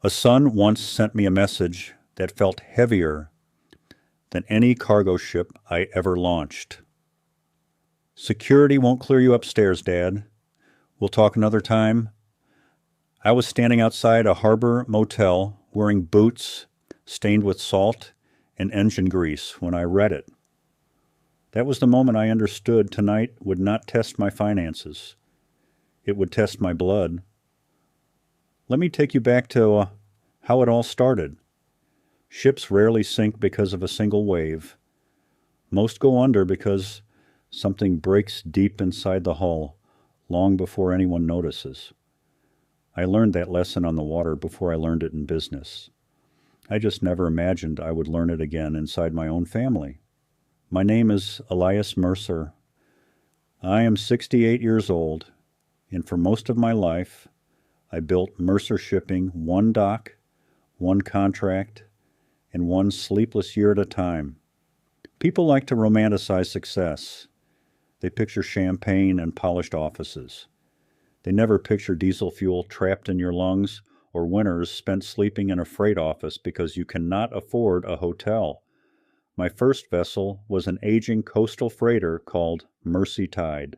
A son once sent me a message that felt heavier than any cargo ship I ever launched. Security won't clear you upstairs, Dad. We'll talk another time. I was standing outside a harbor motel wearing boots stained with salt and engine grease when I read it. That was the moment I understood tonight would not test my finances. It would test my blood. Let me take you back to how it all started. Ships rarely sink because of a single wave. Most go under because something breaks deep inside the hull long before anyone notices. I learned that lesson on the water before I learned it in business. I just never imagined I would learn it again inside my own family. My name is Elias Mercer. I am 68 years old, and for most of my life, I built Mercer Shipping one dock, one contract, and one sleepless year at a time. People like to romanticize success. They picture champagne and polished offices. They never picture diesel fuel trapped in your lungs or winters spent sleeping in a freight office because you cannot afford a hotel. My first vessel was an aging coastal freighter called Mercy Tide.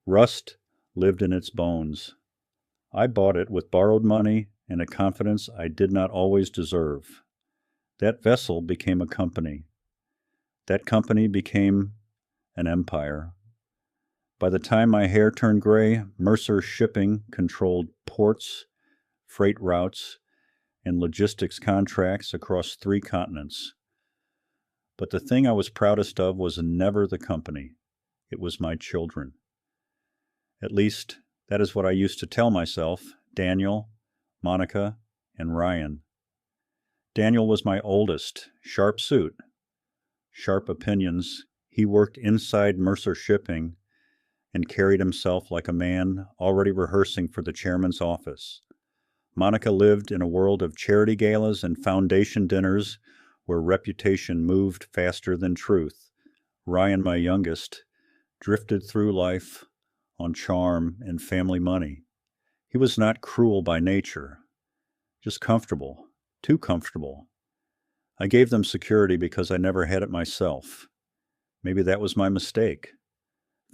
Rust lived in its bones. I bought it with borrowed money and a confidence I did not always deserve. That vessel became a company. That company became an empire. By the time my hair turned gray, Mercer Shipping controlled ports, freight routes, and logistics contracts across 3 continents. But the thing I was proudest of was never the company. It was my children. At least, that is what I used to tell myself, Daniel, Monica, and Ryan. Daniel was my oldest, sharp suit, sharp opinions. He worked inside Mercer Shipping and carried himself like a man already rehearsing for the chairman's office. Monica lived in a world of charity galas and foundation dinners where reputation moved faster than truth. Ryan, my youngest, drifted through life on charm and family money. He was not cruel by nature, just comfortable, too comfortable. I gave them security because I never had it myself. Maybe that was my mistake.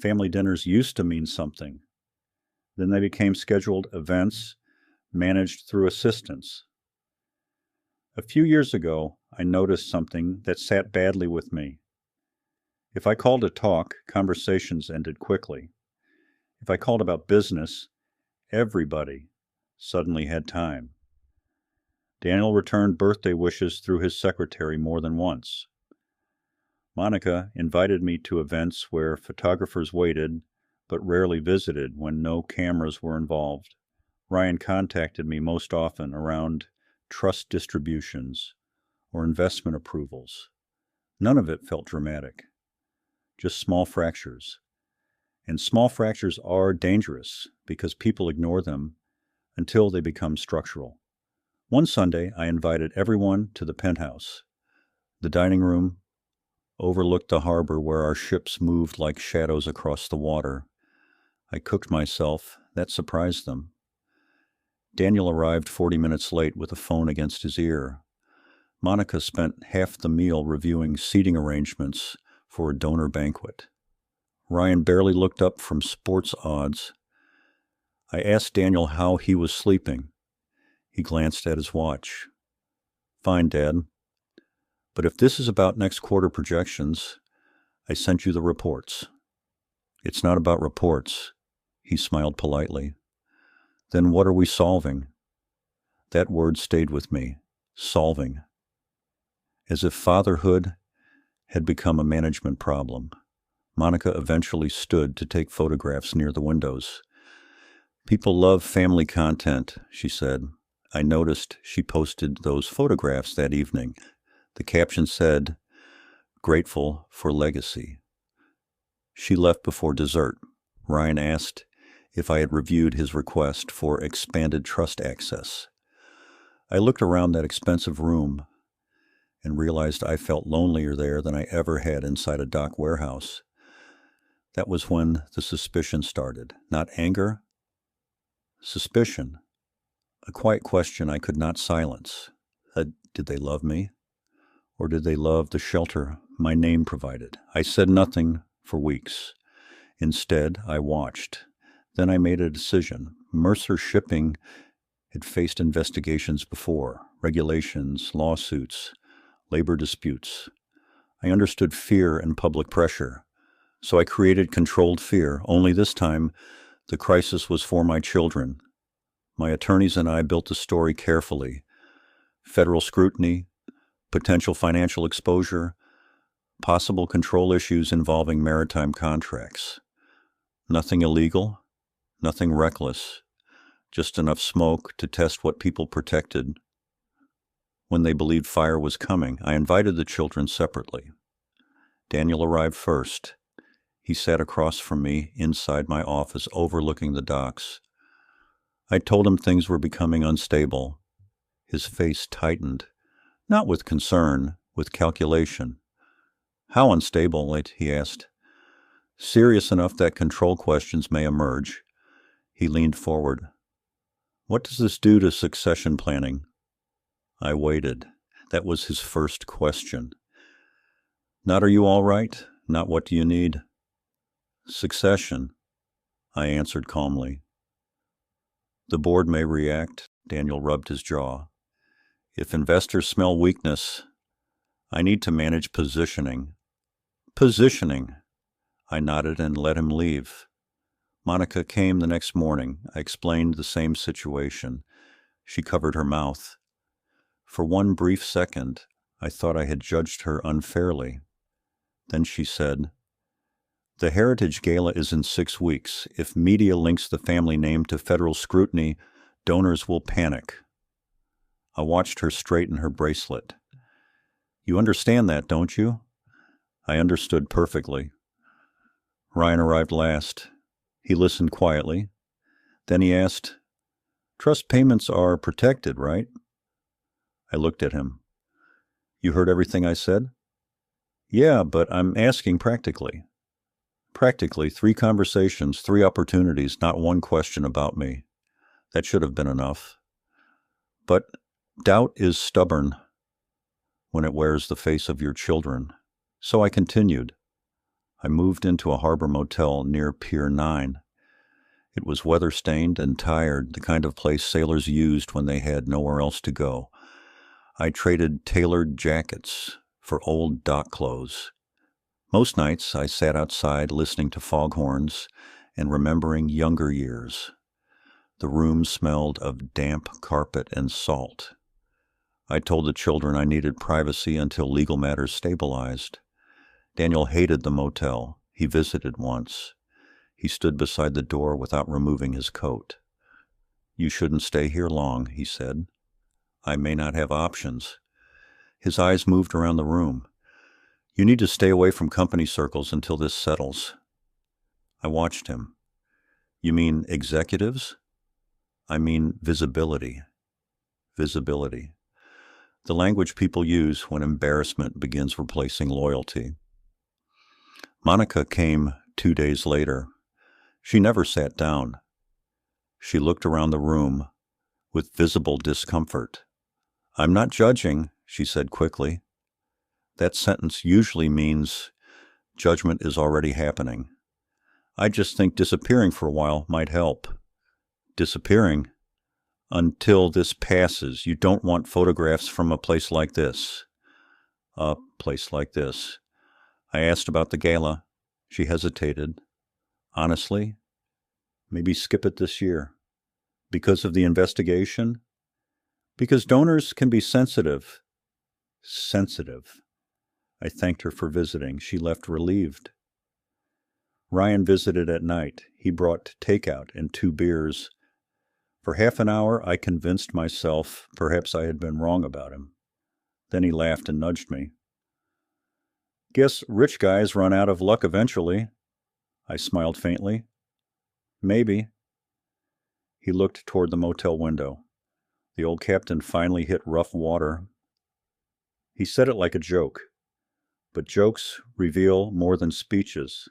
Family dinners used to mean something. Then they became scheduled events managed through assistants. A few years ago, I noticed something that sat badly with me. If I called to talk, conversations ended quickly. If I called about business, everybody suddenly had time. Daniel returned birthday wishes through his secretary more than once. Monica invited me to events where photographers waited, but rarely visited when no cameras were involved. Ryan contacted me most often around trust distributions or investment approvals. None of it felt dramatic, just small fractures. And small fractures are dangerous because people ignore them until they become structural. One Sunday, I invited everyone to the penthouse. The dining room overlooked the harbor where our ships moved like shadows across the water. I cooked myself. That surprised them. Daniel arrived 40 minutes late with a phone against his ear. Monica spent half the meal reviewing seating arrangements for a donor banquet. Ryan barely looked up from sports odds. I asked Daniel how he was sleeping. He glanced at his watch. Fine, Dad. But if this is about next quarter projections, I sent you the reports. It's not about reports. He smiled politely. Then what are we solving? That word stayed with me. Solving. As if fatherhood had become a management problem. Monica eventually stood to take photographs near the windows. People love family content, she said. I noticed she posted those photographs that evening. The caption said, "Grateful for legacy." She left before dessert. Ryan asked if I had reviewed his request for expanded trust access. I looked around that expensive room and realized I felt lonelier there than I ever had inside a dock warehouse. That was when the suspicion started. Not anger, suspicion. A quiet question I could not silence. Did they love me? Or did they love the shelter my name provided? I said nothing for weeks. Instead, I watched. Then I made a decision. Mercer Shipping had faced investigations before, regulations, lawsuits, labor disputes. I understood fear and public pressure, so I created controlled fear, only this time the crisis was for my children. My attorneys and I built the story carefully. Federal scrutiny, potential financial exposure, possible control issues involving maritime contracts. Nothing illegal, nothing reckless, just enough smoke to test what people protected. When they believed fire was coming, I invited the children separately. Daniel arrived first. He sat across from me inside my office overlooking the docks. I told him things were becoming unstable. His face tightened, not with concern, with calculation. How unstable? He asked. Serious enough that control questions may emerge. He leaned forward. What does this do to succession planning? I waited. That was his first question. Not are you all right? Not what do you need? Succession, I answered calmly. The board may react, Daniel rubbed his jaw. If investors smell weakness, I need to manage positioning. Positioning. I nodded and let him leave. Monica came the next morning. I explained the same situation. She covered her mouth. For one brief second, I thought I had judged her unfairly. Then she said, The Heritage Gala is in 6 weeks. If media links the family name to federal scrutiny, donors will panic. I watched her straighten her bracelet. You understand that, don't you? I understood perfectly. Ryan arrived last. He listened quietly. Then he asked, Trust payments are protected, right? I looked at him. You heard everything I said? Yeah, but I'm asking practically. Practically, 3 conversations, 3 opportunities, not one question about me. That should have been enough. But doubt is stubborn when it wears the face of your children. So I continued. I moved into a harbor motel near Pier 9. It was weather-stained and tired, the kind of place sailors used when they had nowhere else to go. I traded tailored jackets for old dock clothes. Most nights I sat outside listening to foghorns and remembering younger years. The room smelled of damp carpet and salt. I told the children I needed privacy until legal matters stabilized. Daniel hated the motel. He visited once. He stood beside the door without removing his coat. You shouldn't stay here long, he said. I may not have options. His eyes moved around the room. You need to stay away from company circles until this settles. I watched him. You mean executives? I mean visibility. Visibility. The language people use when embarrassment begins replacing loyalty. Monica came 2 days later. She never sat down. She looked around the room with visible discomfort. I'm not judging, she said quickly. That sentence usually means judgment is already happening. I just think disappearing for a while might help. Disappearing? Until this passes. You don't want photographs from a place like this. A place like this. I asked about the gala. She hesitated. Honestly, maybe skip it this year. Because of the investigation? Because donors can be sensitive. Sensitive. I thanked her for visiting. She left relieved. Ryan visited at night. He brought takeout and 2 beers. For half an hour, I convinced myself perhaps I had been wrong about him. Then he laughed and nudged me. Guess rich guys run out of luck eventually. I smiled faintly. Maybe. He looked toward the motel window. The old captain finally hit rough water. He said it like a joke. But jokes reveal more than speeches.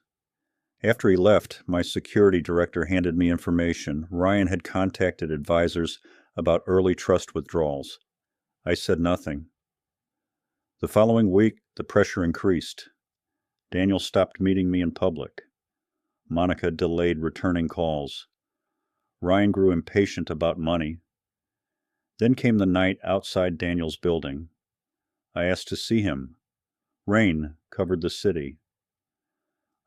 After he left, my security director handed me information. Ryan had contacted advisors about early trust withdrawals. I said nothing. The following week, the pressure increased. Daniel stopped meeting me in public. Monica delayed returning calls. Ryan grew impatient about money. Then came the night outside Daniel's building. I asked to see him. Rain covered the city.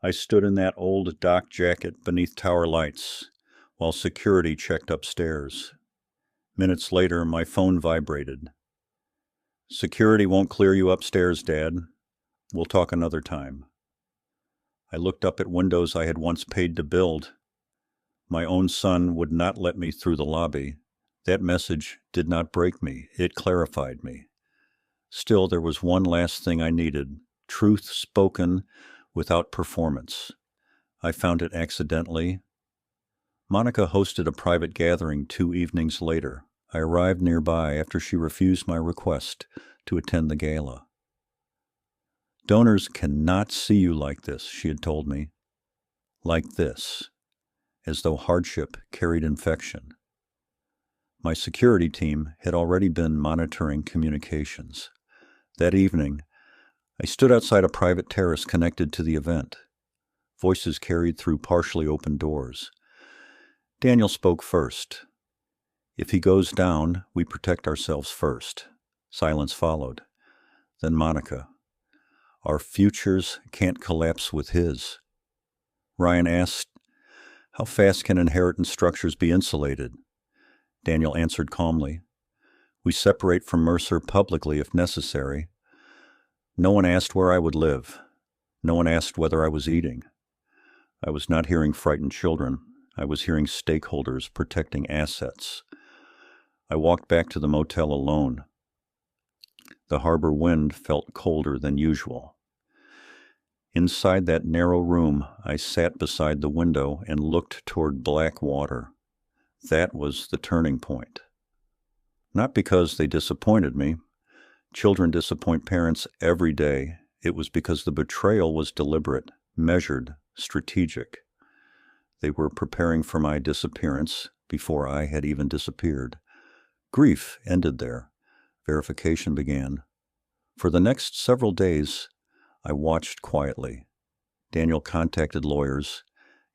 I stood in that old dock jacket beneath tower lights while security checked upstairs. Minutes later, my phone vibrated. "Security won't clear you upstairs, Dad. We'll talk another time." I looked up at windows I had once paid to build. My own son would not let me through the lobby. That message did not break me. It clarified me. Still, there was one last thing I needed: truth spoken without performance. I found it accidentally. Monica hosted a private gathering 2 evenings later. I arrived nearby after she refused my request to attend the gala. "Donors cannot see you like this," she had told me. Like this, as though hardship carried infection. My security team had already been monitoring communications. That evening, I stood outside a private terrace connected to the event. Voices carried through partially open doors. Daniel spoke first. "If he goes down, we protect ourselves first." Silence followed. Then Monica. "Our futures can't collapse with his." Ryan asked, "How fast can inheritance structures be insulated?" Daniel answered calmly, "We separate from Mercer publicly if necessary." No one asked where I would live. No one asked whether I was eating. I was not hearing frightened children. I was hearing stakeholders protecting assets. I walked back to the motel alone. The harbor wind felt colder than usual. Inside that narrow room, I sat beside the window and looked toward black water. That was the turning point. Not because they disappointed me. Children disappoint parents every day. It was because the betrayal was deliberate, measured, strategic. They were preparing for my disappearance before I had even disappeared. Grief ended there. Verification began. For the next several days, I watched quietly. Daniel contacted lawyers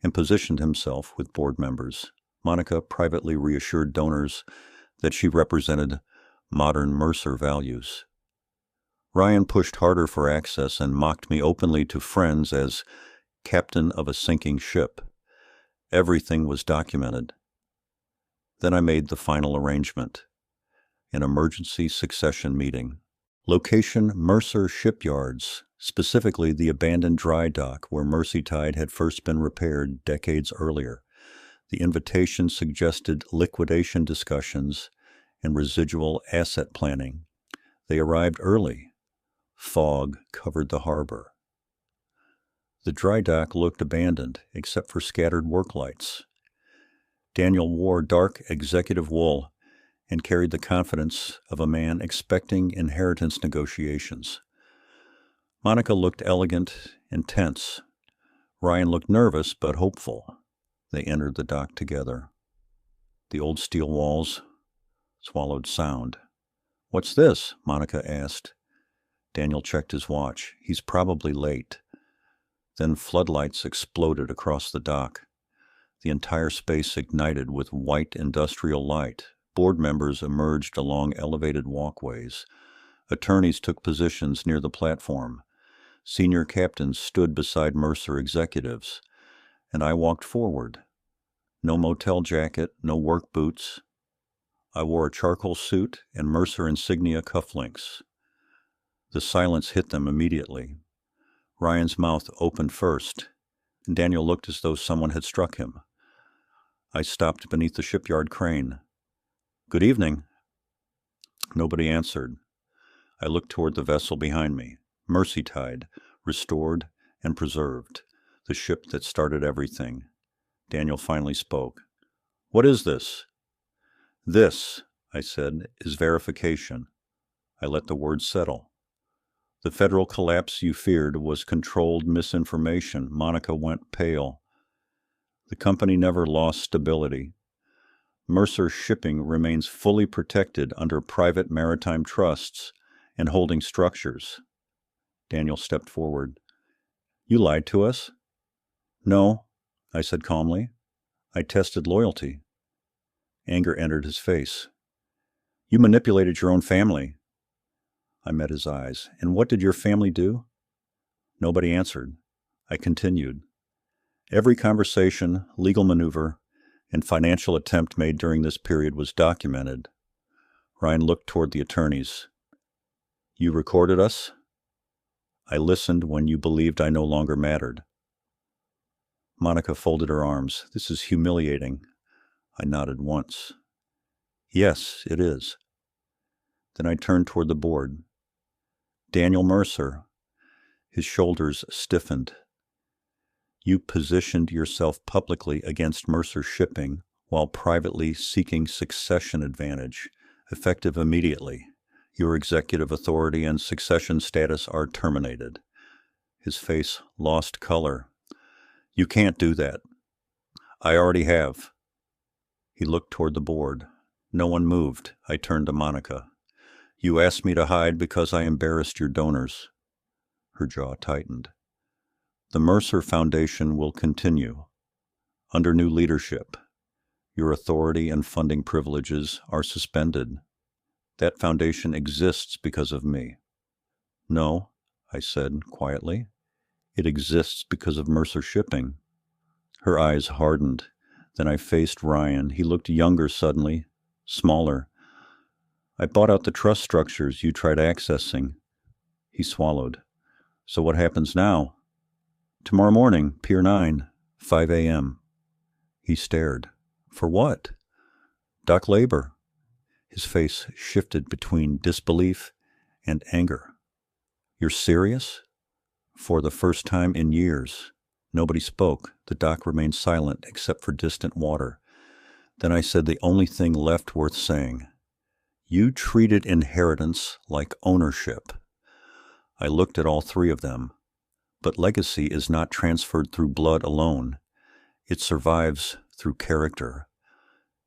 and positioned himself with board members. Monica privately reassured donors that she represented modern Mercer values. Ryan pushed harder for access and mocked me openly to friends as captain of a sinking ship. Everything was documented. Then I made the final arrangement: an emergency succession meeting. Location: Mercer shipyards, specifically the abandoned dry dock where Merseyside had first been repaired decades earlier. The invitation suggested liquidation discussions and residual asset planning. They arrived early. Fog covered the harbor. The dry dock looked abandoned, except for scattered work lights. Daniel wore dark executive wool and carried the confidence of a man expecting inheritance negotiations. Monica looked elegant and tense. Ryan looked nervous but hopeful. They entered the dock together. The old steel walls swallowed sound. "What's this?" Monica asked. Daniel checked his watch. "He's probably late." Then floodlights exploded across the dock. The entire space ignited with white industrial light. Board members emerged along elevated walkways. Attorneys took positions near the platform. Senior captains stood beside Mercer executives, and I walked forward. No motel jacket, no work boots. I wore a charcoal suit and Mercer insignia cufflinks. The silence hit them immediately. Ryan's mouth opened first, and Daniel looked as though someone had struck him. I stopped beneath the shipyard crane. "Good evening." Nobody answered. I looked toward the vessel behind me. Merseyside, restored and preserved. The ship that started everything. Daniel finally spoke. "What is this?" "This," I said, "is verification." I let the words settle. "The federal collapse you feared was controlled misinformation." Monica went pale. "The company never lost stability. Mercer Shipping remains fully protected under private maritime trusts and holding structures. Daniel stepped forward. You lied to us? No, I said calmly. I tested loyalty. Anger entered his face. You manipulated your own family. I met his eyes. And what did your family do? Nobody answered. I continued. Every conversation, legal maneuver, and financial attempt made during this period was documented. Ryan looked toward the attorneys. You recorded us? I listened when you believed I no longer mattered. Monica folded her arms. This is humiliating. I nodded once. Yes, it is. Then I turned toward the board. Daniel Mercer. His shoulders stiffened. You positioned yourself publicly against Mercer Shipping while privately seeking succession advantage, effective immediately. Your executive authority and succession status are terminated. His face lost color. You can't do that. I already have. He looked toward the board. No one moved. I turned to Monica. You asked me to hide because I embarrassed your donors. Her jaw tightened. The Mercer Foundation will continue. Under new leadership, your authority and funding privileges are suspended. That foundation exists because of me. No, I said quietly. It exists because of Mercer Shipping. Her eyes hardened. Then I faced Ryan. He looked younger suddenly, smaller. I bought out the trust structures you tried accessing. He swallowed. So what happens now? Tomorrow morning, Pier 9, 5 a.m. He stared. For what? Dock labor. His face shifted between disbelief and anger. You're serious? For the first time in years. Nobody spoke. The dock remained silent except for distant water. Then I said the only thing left worth saying. You treated inheritance like ownership. I looked at all three of them. But legacy is not transferred through blood alone. It survives through character.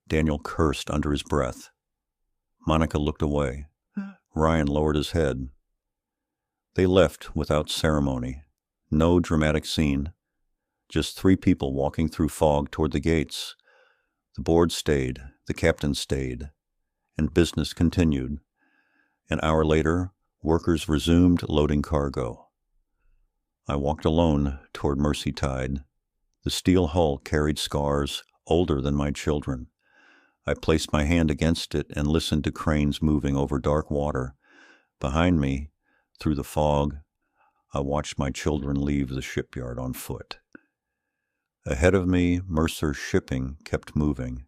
Daniel cursed under his breath. Monica looked away. Ryan lowered his head. They left without ceremony. No dramatic scene. Just three people walking through fog toward the gates. The board stayed, the captain stayed, and business continued. An hour later, workers resumed loading cargo. I walked alone toward Mercy Tide. The steel hull carried scars older than my children. I placed my hand against it and listened to cranes moving over dark water. Behind me, through the fog, I watched my children leave the shipyard on foot. Ahead of me, Mercer Shipping kept moving.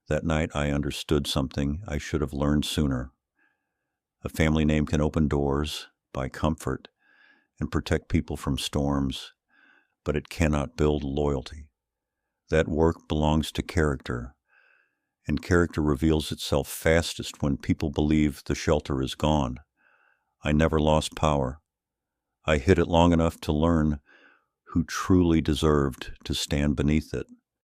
That night I understood something I should have learned sooner. A family name can open doors, buy comfort, and protect people from storms, but it cannot build loyalty. That work belongs to character, and character reveals itself fastest when people believe the shelter is gone. I never lost power. I hid it long enough to learn who truly deserved to stand beneath it.